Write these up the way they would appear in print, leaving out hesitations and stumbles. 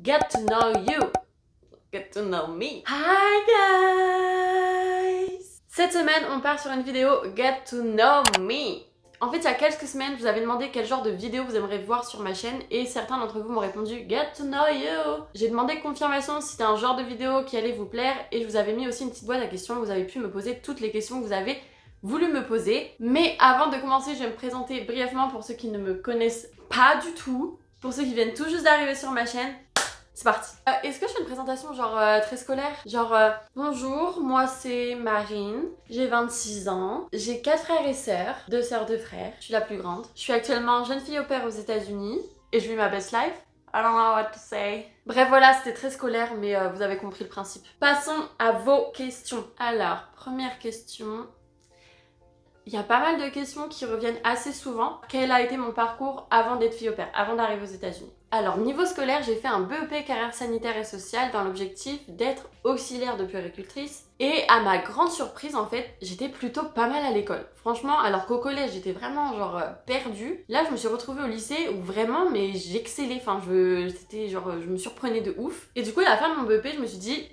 Get to know you. Get to know me. Hi guys! Cette semaine, on part sur une vidéo Get to know me. En fait, il y a quelques semaines, je vous avais demandé quel genre de vidéo vous aimeriez voir sur ma chaîne et certains d'entre vous m'ont répondu Get to know you. J'ai demandé confirmation si c'était un genre de vidéo qui allait vous plaire et je vous avais mis aussi une petite boîte à questions où vous avez pu me poser toutes les questions que vous avez voulu me poser. Mais avant de commencer, je vais me présenter brièvement pour ceux qui ne me connaissent pas du tout, pour ceux qui viennent tout juste d'arriver sur ma chaîne. C'est parti. Est-ce que je fais une présentation genre très scolaire? Genre bonjour, moi c'est Marine, j'ai 26 ans, j'ai 4 frères et sœurs, 2 sœurs, 2 frères, je suis la plus grande. Je suis actuellement jeune fille au pair aux États-Unis et je vis ma best life. I don't know what to say. Bref voilà, c'était très scolaire mais vous avez compris le principe. Passons à vos questions. Alors, première question. Il y a pas mal de questions qui reviennent assez souvent. Quel a été mon parcours avant d'être fille au pair, avant d'arriver aux États-Unis? Alors, niveau scolaire, j'ai fait un BEP carrière sanitaire et sociale dans l'objectif d'être auxiliaire de puéricultrice. Et à ma grande surprise, en fait, j'étais plutôt pas mal à l'école. Franchement, alors qu'au collège, j'étais vraiment genre perdue. Là, je me suis retrouvée au lycée où vraiment, mais j'excellais. Enfin, c'était genre, je me surprenais de ouf. Et du coup, à la fin de mon BEP, je me suis dit...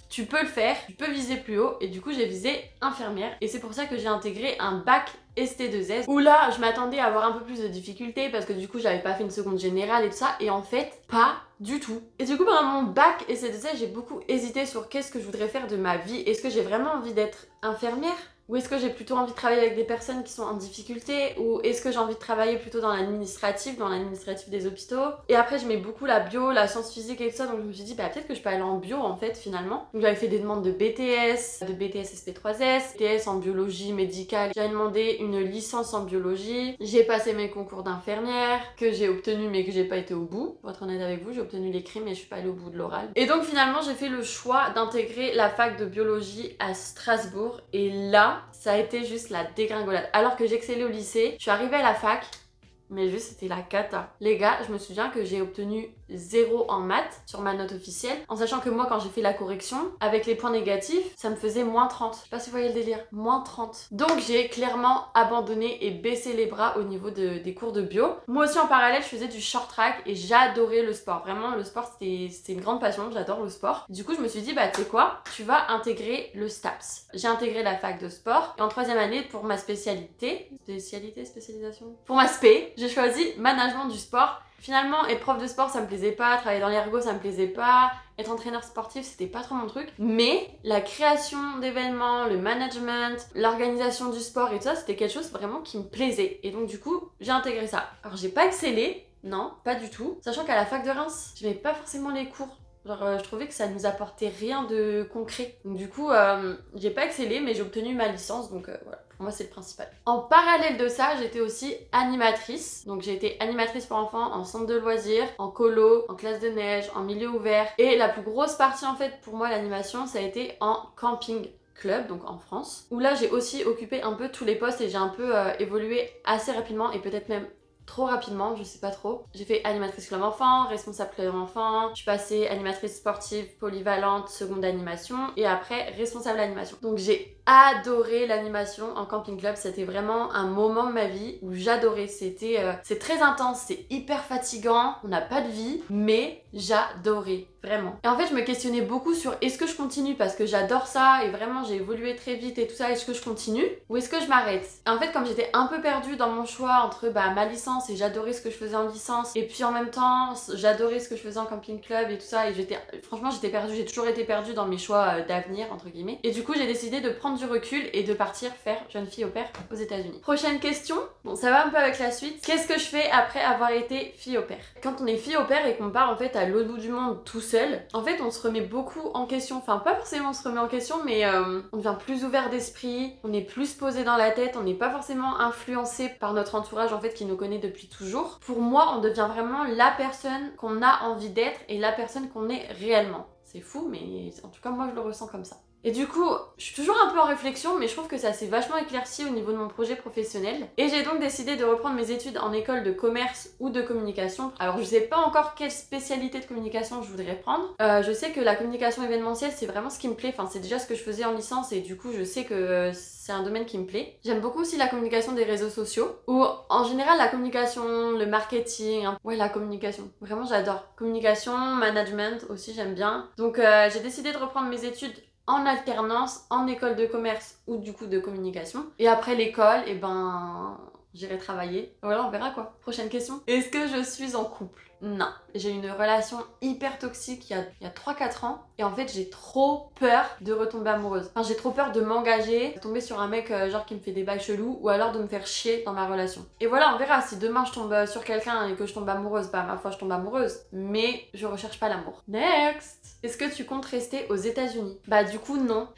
Tu peux le faire, tu peux viser plus haut et du coup j'ai visé infirmière et c'est pour ça que j'ai intégré un bac ST2S où là je m'attendais à avoir un peu plus de difficultés parce que du coup j'avais pas fait une seconde générale et tout ça et en fait pas du tout. Et du coup pendant mon bac ST2S j'ai beaucoup hésité sur qu'est-ce que je voudrais faire de ma vie. Est-ce que j'ai vraiment envie d'être infirmière? Ou est-ce que j'ai plutôt envie de travailler avec des personnes qui sont en difficulté? Ou est-ce que j'ai envie de travailler plutôt dans l'administratif des hôpitaux? Et après j'aimais beaucoup la bio, la science physique et tout ça, donc je me suis dit bah peut-être que je peux aller en bio en fait finalement. Donc j'avais fait des demandes de BTS SP3S, BTS en biologie médicale. J'avais demandé une licence en biologie. J'ai passé mes concours d'infirmière que j'ai obtenu mais que j'ai pas été au bout. Pour être honnête avec vous, j'ai obtenu l'écrit mais je suis pas allée au bout de l'oral. Et donc finalement j'ai fait le choix d'intégrer la fac de biologie à Strasbourg et là ça a été juste la dégringolade. Alors que j'excellais au lycée, je suis arrivée à la fac, mais juste c'était la cata. Les gars, je me souviens que j'ai obtenu 0 en maths sur ma note officielle, en sachant que moi quand j'ai fait la correction, avec les points négatifs, ça me faisait moins 30. Je sais pas si vous voyez le délire, moins 30. Donc j'ai clairement abandonné et baissé les bras au niveau des cours de bio. Moi aussi en parallèle, je faisais du short track et j'adorais le sport. Vraiment, le sport c'était une grande passion, j'adore le sport. Du coup, je me suis dit, bah tu sais quoi, tu vas intégrer le STAPS. J'ai intégré la fac de sport et en 3e année, pour ma spécialisation pour ma spé, j'ai choisi management du sport. Finalement, être prof de sport, ça me plaisait pas, travailler dans l'ergo, ça me plaisait pas, être entraîneur sportif, c'était pas trop mon truc. Mais la création d'événements, le management, l'organisation du sport et tout ça, c'était quelque chose vraiment qui me plaisait. Et donc du coup, j'ai intégré ça. Alors j'ai pas excellé, non, pas du tout. Sachant qu'à la fac de Reims, j'aimais pas forcément les cours. Genre, je trouvais que ça nous apportait rien de concret. Donc du coup, j'ai pas excellé, mais j'ai obtenu ma licence, donc voilà. Pour moi, c'est le principal. En parallèle de ça, j'étais aussi animatrice. Donc j'ai été animatrice pour enfants en centre de loisirs, en colo, en classe de neige, en milieu ouvert. Et la plus grosse partie en fait pour moi, l'animation, ça a été en camping club, donc en France. Où là, j'ai aussi occupé un peu tous les postes et j'ai un peu évolué assez rapidement et peut-être même trop rapidement, je sais pas trop. J'ai fait animatrice club enfant, responsable club enfant, je suis passée animatrice sportive polyvalente, seconde animation et après responsable animation. Donc j'ai adoré l'animation en camping club, c'était vraiment un moment de ma vie où j'adorais. C'est très intense, c'est hyper fatigant, on n'a pas de vie, mais j'adorais vraiment. Et en fait je me questionnais beaucoup sur est-ce que je continue parce que j'adore ça et vraiment j'ai évolué très vite et tout ça, est-ce que je continue ou est-ce que je m'arrête? Et en fait comme j'étais un peu perdue dans mon choix entre ma licence et j'adorais ce que je faisais en licence et puis en même temps j'adorais ce que je faisais en camping club et tout ça et franchement j'étais perdue, j'ai toujours été perdue dans mes choix d'avenir entre guillemets et du coup j'ai décidé de prendre du recul et de partir faire jeune fille au pair aux États-Unis. Prochaine question, bon ça va un peu avec la suite. Qu'est-ce que je fais après avoir été fille au pair? Quand on est fille au pair et qu'on part en fait à l'autre bout du monde tout seul, en fait on se remet beaucoup en question, enfin pas forcément on se remet en question mais on devient plus ouvert d'esprit, on est plus posé dans la tête, on n'est pas forcément influencé par notre entourage en fait qui nous connaît depuis toujours. Pour moi on devient vraiment la personne qu'on a envie d'être et la personne qu'on est réellement. C'est fou mais en tout cas moi je le ressens comme ça. Et du coup, je suis toujours un peu en réflexion, mais je trouve que ça s'est vachement éclairci au niveau de mon projet professionnel. Et j'ai donc décidé de reprendre mes études en école de commerce ou de communication. Alors je sais pas encore quelle spécialité de communication je voudrais prendre. Je sais que la communication événementielle, c'est vraiment ce qui me plaît. Enfin, c'est déjà ce que je faisais en licence et du coup, je sais que c'est un domaine qui me plaît. J'aime beaucoup aussi la communication des réseaux sociaux ou en général la communication, le marketing. Ouais, la communication. Vraiment, j'adore. Communication, management aussi, j'aime bien. Donc j'ai décidé de reprendre mes études en alternance, en école de commerce ou du coup de communication. Et après l'école, et ben j'irai travailler. Voilà, on verra quoi. Prochaine question. Est-ce que je suis en couple? Non. J'ai une relation hyper toxique il y a 3-4 ans. Et en fait, j'ai trop peur de retomber amoureuse. Enfin, j'ai trop peur de m'engager, de tomber sur un mec genre qui me fait des bails chelous ou alors de me faire chier dans ma relation. Et voilà, on verra. Si demain je tombe sur quelqu'un et que je tombe amoureuse, bah ma foi, je tombe amoureuse. Mais je recherche pas l'amour. Next! Est-ce que tu comptes rester aux États-Unis? Bah du coup, non.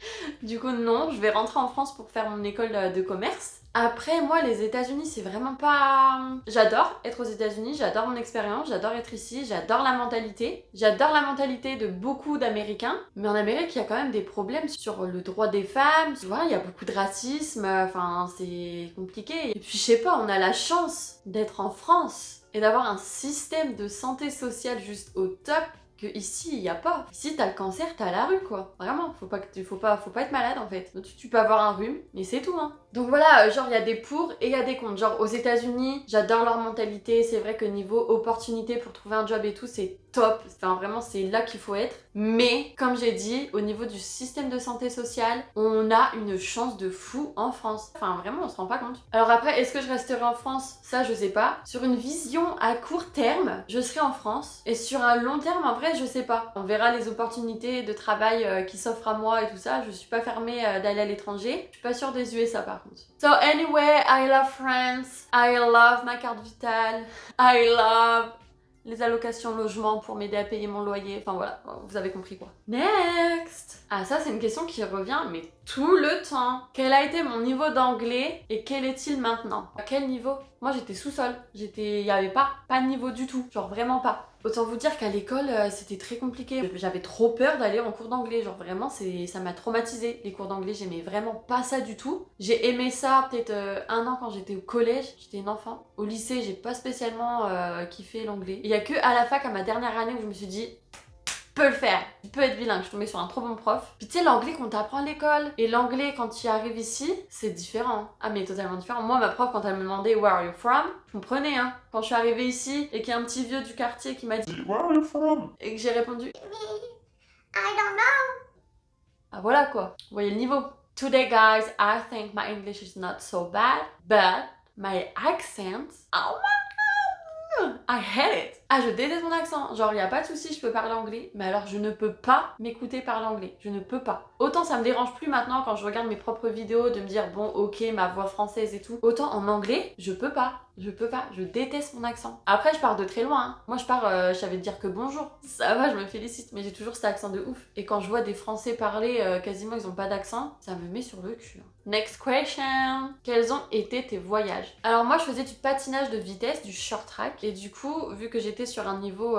Du coup, non. Je vais rentrer en France pour faire mon école de commerce. Après, moi, les États-Unis, c'est vraiment pas... J'adore être aux États-Unis, j'adore mon expérience, j'adore être ici, j'adore la mentalité. J'adore la mentalité de beaucoup d'Américains. Mais en Amérique, il y a quand même des problèmes sur le droit des femmes. Tu vois, il y a beaucoup de racisme, enfin, c'est compliqué. Et puis, je sais pas, on a la chance d'être en France et d'avoir un système de santé sociale juste au top. Que ici il y a pas. Ici t'as le cancer, t'as la rue quoi. Vraiment, faut pas être malade en fait. Tu peux avoir un rhume, mais c'est tout hein. Donc voilà, genre il y a des pour et il y a des contre. Genre aux États-Unis, j'adore leur mentalité. C'est vrai que niveau opportunité pour trouver un job et tout, c'est top. Enfin vraiment, c'est là qu'il faut être. Mais comme j'ai dit, au niveau du système de santé sociale, on a une chance de fou en France. Enfin vraiment, on se rend pas compte. Alors après, est-ce que je resterai en France? Ça, je sais pas. Sur une vision à court terme, je serai en France. Et sur un long terme, en vrai, je sais pas. On verra les opportunités de travail qui s'offrent à moi et tout ça. Je suis pas fermée d'aller à l'étranger. Je suis pas sûre des USA par contre. So anyway, I love France. I love ma carte vitale. I love les allocations logement pour m'aider à payer mon loyer. Enfin voilà, vous avez compris quoi. Next! Ah ça c'est une question qui revient mais tout le temps. Quel a été mon niveau d'anglais et quel est-il maintenant? À quel niveau? Moi j'étais sous-sol. Il y avait pas de niveau du tout. Genre vraiment pas. Autant vous dire qu'à l'école c'était très compliqué. J'avais trop peur d'aller en cours d'anglais. Genre vraiment ça m'a traumatisée. Les cours d'anglais j'aimais vraiment pas ça du tout. J'ai aimé ça peut-être un an quand j'étais au collège. J'étais une enfant. Au lycée j'ai pas spécialement kiffé l'anglais. Il y a que à la fac à ma dernière année où je me suis dit peux le faire, tu peux être bilingue, je suis tombée sur un trop bon prof. Puis tu sais, l'anglais qu'on t'apprend à l'école et l'anglais quand tu arrives ici, c'est différent. Ah mais totalement différent. Moi, ma prof, quand elle me demandait Where are you from, je comprenais hein. Quand je suis arrivée ici et qu'il y a un petit vieux du quartier qui m'a dit Where are you from et que j'ai répondu I don't know. Ah voilà quoi, vous voyez le niveau. Today guys, I think my English is not so bad, but my accent, oh my I hate it. Ah, je déteste mon accent. Genre, il n'y a pas de souci, je peux parler anglais. Mais alors, je ne peux pas m'écouter parler anglais. Je ne peux pas. Autant ça me dérange plus maintenant quand je regarde mes propres vidéos de me dire, bon, ok, ma voix française et tout. Autant en anglais, je peux pas. Je peux pas. Je déteste mon accent. Après, je pars de très loin. Hein. Moi, je savais te dire que bonjour. Ça va, je me félicite. Mais j'ai toujours cet accent de ouf. Et quand je vois des Français parler, quasiment, ils ont pas d'accent, ça me met sur le cul. Next question. Quels ont été tes voyages? Alors moi, je faisais du patinage de vitesse, du short track. Et du coup, vu que j'étais sur un niveau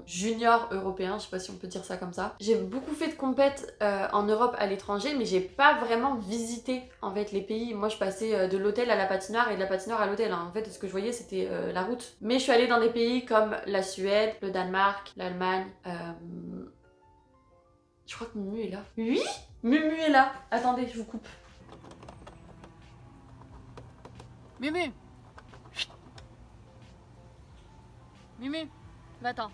junior européen, je sais pas si on peut dire ça comme ça, j'ai beaucoup fait de compètes en Europe à l'étranger, mais j'ai pas vraiment visité en fait les pays. Moi, je passais de l'hôtel à la patinoire et de la patinoire à l'hôtel. Hein. En fait, ce que je voyais, c'était la route. Mais je suis allée dans des pays comme la Suède, le Danemark, l'Allemagne. Je crois que Mumu est là. Oui, Mumu est là. Attendez, je vous coupe. Mumu. Mumu, va-t'en.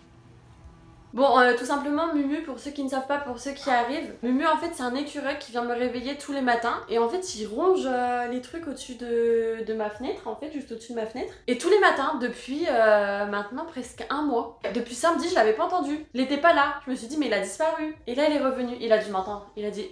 Bon, tout simplement, Mumu, pour ceux qui ne savent pas, pour ceux qui arrivent, Mumu, en fait, c'est un écureuil qui vient me réveiller tous les matins. Et en fait, il ronge les trucs au-dessus de ma fenêtre, en fait, juste au-dessus de ma fenêtre. Et tous les matins, depuis maintenant presque un mois. Depuis samedi, je l'avais pas entendu. Il était pas là. Je me suis dit, mais il a disparu. Et là, il est revenu. Il a dû m'entendre. Il a dit...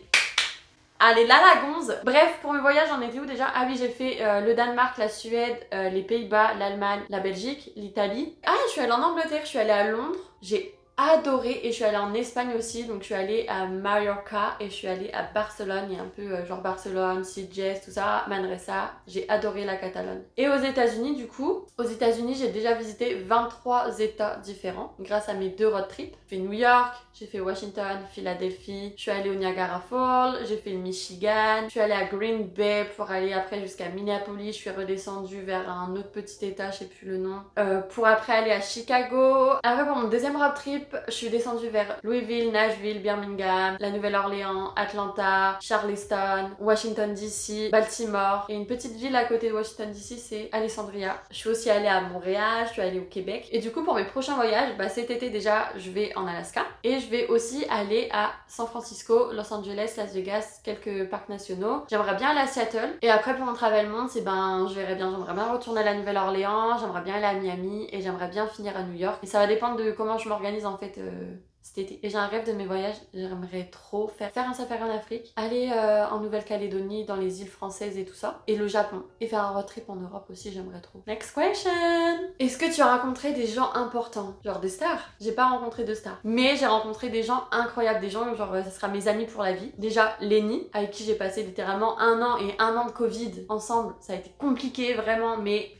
Allez, là la gonze. Bref, pour mes voyages, j'en étais où déjà? Ah oui, j'ai fait le Danemark, la Suède, les Pays-Bas, l'Allemagne, la Belgique, l'Italie. Ah, je suis allée en Angleterre, je suis allée à Londres. J'ai adoré. Et je suis allée en Espagne aussi, donc je suis allée à Mallorca et je suis allée à Barcelone, et un peu genre Barcelone, Sitges, tout ça, Manresa. J'ai adoré la Catalogne. Et aux États-Unis, du coup, aux États-Unis, j'ai déjà visité 23 États différents grâce à mes 2 road trips. J'ai fait New York, j'ai fait Washington, Philadelphie, je suis allée au Niagara Falls, j'ai fait le Michigan, je suis allée à Green Bay pour aller après jusqu'à Minneapolis, je suis redescendue vers un autre petit état, je sais plus le nom, pour après aller à Chicago. Après pour mon deuxième road trip, je suis descendue vers Louisville, Nashville, Birmingham, la Nouvelle-Orléans, Atlanta, Charleston, Washington DC, Baltimore, et une petite ville à côté de Washington DC, c'est Alexandria. Je suis aussi allée à Montréal, je suis allée au Québec. Et du coup pour mes prochains voyages, bah cet été déjà je vais en Alaska et je vais aussi aller à San Francisco, Los Angeles, Las Vegas, quelques parcs nationaux. J'aimerais bien aller à Seattle. Et après pour mon travel monde, c'est ben je verrai bien, j'aimerais bien retourner à la Nouvelle-Orléans, j'aimerais bien aller à Miami et j'aimerais bien finir à New York. Et ça va dépendre de comment je m'organise en fait cet été. Et j'ai un rêve de mes voyages, j'aimerais trop faire un safari en Afrique, aller en Nouvelle-Calédonie, dans les îles françaises et tout ça, et le Japon, et faire un road trip en Europe aussi, j'aimerais trop. Next question! Est-ce que tu as rencontré des gens importants? Genre des stars? J'ai pas rencontré de stars, mais j'ai rencontré des gens incroyables, des gens genre ça sera mes amis pour la vie. Déjà Lenny, avec qui j'ai passé littéralement 1 an et 1 an de Covid ensemble, ça a été compliqué vraiment, mais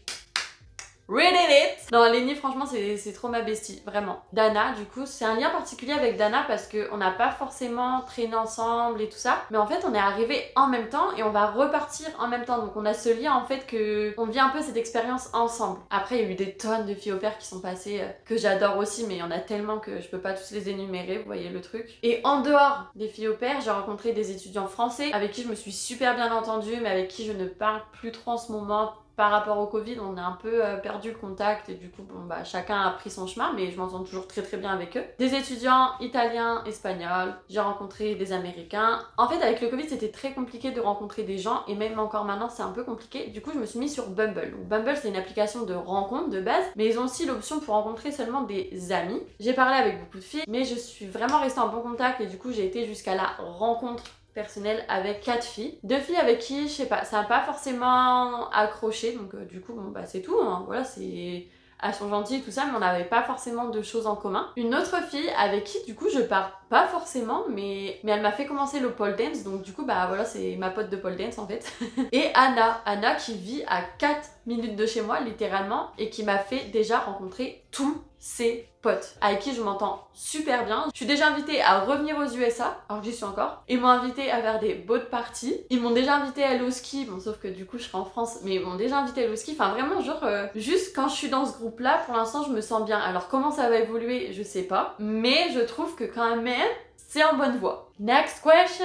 we did it! Non, Lenny, franchement, c'est trop ma bestie, vraiment. Dana, du coup, c'est un lien particulier avec Dana parce qu'on n'a pas forcément traîné ensemble et tout ça. Mais en fait, on est arrivés en même temps et on va repartir en même temps. Donc on a ce lien, en fait, que on vit un peu cette expérience ensemble. Après, il y a eu des tonnes de filles au pair qui sont passées, que j'adore aussi, mais il y en a tellement que je peux pas tous les énumérer, vous voyez le truc. Et en dehors des filles au pair, j'ai rencontré des étudiants français avec qui je me suis super bien entendue, mais avec qui je ne parle plus trop en ce moment. Par rapport au Covid, on a un peu perdu le contact et du coup, bon, bah, chacun a pris son chemin, mais je m'entends toujours très bien avec eux. Des étudiants italiens, espagnols, j'ai rencontré des Américains. En fait, avec le Covid, c'était très compliqué de rencontrer des gens et même encore maintenant, c'est un peu compliqué. Du coup, je me suis mise sur Bumble. Donc, Bumble, c'est une application de rencontre de base, mais ils ont aussi l'option pour rencontrer seulement des amis. J'ai parlé avec beaucoup de filles, mais je suis vraiment restée en bon contact et du coup, j'ai été jusqu'à la rencontre personnel avec 4 filles. 2 filles avec qui, je sais pas, ça n'a pas forcément accroché, donc du coup, bon bah c'est tout, hein. Voilà, c'est... Elles sont gentilles, tout ça, mais on n'avait pas forcément de choses en commun. Une autre fille avec qui, du coup, je parle pas forcément, mais elle m'a fait commencer le pole dance, donc du coup, bah voilà, c'est ma pote de pole dance en fait. Et Anna qui vit à 4 minutes de chez moi, littéralement, et qui m'a fait déjà rencontrer tous ses potes, avec qui je m'entends super bien. Je suis déjà invitée à revenir aux USA, alors que j'y suis encore. Ils m'ont invitée à faire des boat parties. Ils m'ont déjà invitée à aller au ski, bon sauf que du coup je serai en France, mais ils m'ont déjà invitée à aller au ski. Enfin vraiment genre, juste quand je suis dans ce groupe-là, pour l'instant je me sens bien. Alors comment ça va évoluer, je sais pas. Mais je trouve que quand même, c'est en bonne voie. Next question!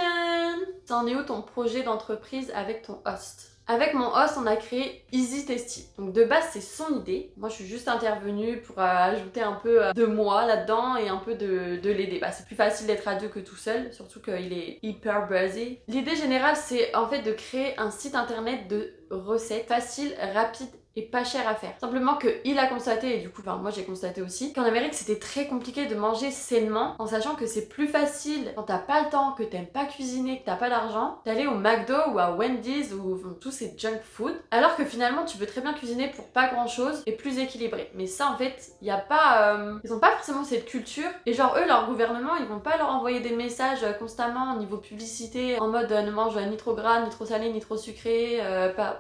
T'en es où ton projet d'entreprise avec ton host? Avec mon host, on a créé Easy Tasty. Donc de base, c'est son idée. Moi, je suis juste intervenue pour ajouter un peu de moi là-dedans et un peu de l'aider. Bah, c'est plus facile d'être à 2 que tout seul, surtout qu'il est hyper busy. L'idée générale, c'est en fait de créer un site internet de recettes faciles, rapides et pas cher à faire. Simplement qu'il a constaté, et du coup moi j'ai constaté aussi, qu'en Amérique c'était très compliqué de manger sainement, en sachant que c'est plus facile quand t'as pas le temps, que t'aimes pas cuisiner, que t'as pas d'argent, d'aller au McDo ou à Wendy's ou tous ces junk food, alors que finalement tu peux très bien cuisiner pour pas grand chose et plus équilibré. Mais ça en fait, y a pas... ils ont pas forcément cette culture, et genre eux, leur gouvernement, ils vont pas leur envoyer des messages constamment au niveau publicité, en mode ne mange ni trop gras, ni trop salé, ni trop sucré,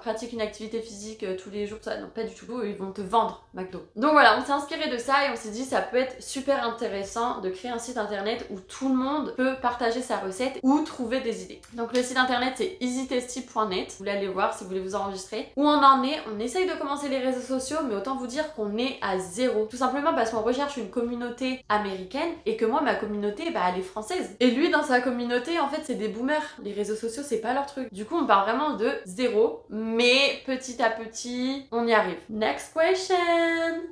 pratique une activité physique tous les jours, ça, non pas du tout, ils vont te vendre McDo. Donc voilà, on s'est inspiré de ça et on s'est dit ça peut être super intéressant de créer un site internet où tout le monde peut partager sa recette ou trouver des idées. Donc le site internet c'est easytasty.net, vous voulez aller voir si vous voulez vous enregistrer. Où on en est, on essaye de commencer les réseaux sociaux, mais autant vous dire qu'on est à 0. Tout simplement parce qu'on recherche une communauté américaine et que moi ma communauté bah elle est française. Et lui dans sa communauté en fait c'est des boomers, les réseaux sociaux c'est pas leur truc. Du coup on part vraiment de 0, mais petit à petit on y arrive. Next question!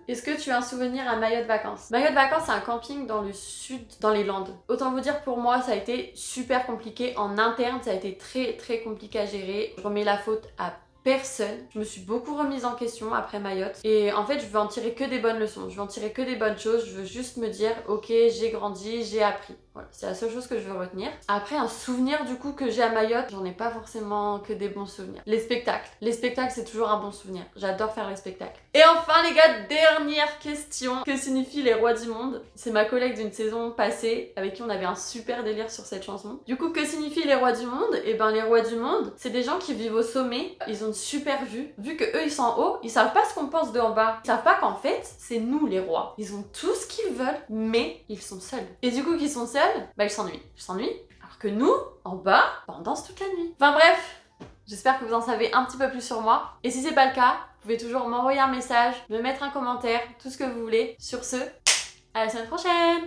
Est-ce que tu as un souvenir à Mayotte Vacances? Mayotte Vacances, c'est un camping dans le sud, dans les Landes. Autant vous dire pour moi, ça a été super compliqué. En interne, ça a été très compliqué à gérer. Je remets la faute à personne. Je me suis beaucoup remise en question après Mayotte. Et en fait, je veux en tirer que des bonnes leçons. Je veux en tirer que des bonnes choses. Je veux juste me dire, ok, j'ai grandi, j'ai appris. Voilà, c'est la seule chose que je veux retenir. Après, un souvenir du coup que j'ai à Mayotte, j'en ai pas forcément que des bons souvenirs. Les spectacles. Les spectacles, c'est toujours un bon souvenir. J'adore faire les spectacles. Et enfin les gars, dernière question. Que signifient les rois du monde? C'est ma collègue d'une saison passée avec qui on avait un super délire sur cette chanson. Du coup, que signifient les rois du monde? Et ben les rois du monde, c'est des gens qui vivent au sommet. Ils ont une super vue. Vu que eux ils sont en haut, ils savent pas ce qu'on pense de en bas. Ils savent pas qu'en fait, c'est nous les rois. Ils ont tout ce qu'ils veulent, mais ils sont seuls. Et du coup, qu'ils sont seuls, bah ils s'ennuient. Ils s'ennuient. Alors que nous, en bas, bah, on danse toute la nuit. Enfin bref, j'espère que vous en savez un petit peu plus sur moi. Et si c'est pas le cas, vous pouvez toujours m'envoyer un message, me mettre un commentaire, tout ce que vous voulez. Sur ce, à la semaine prochaine!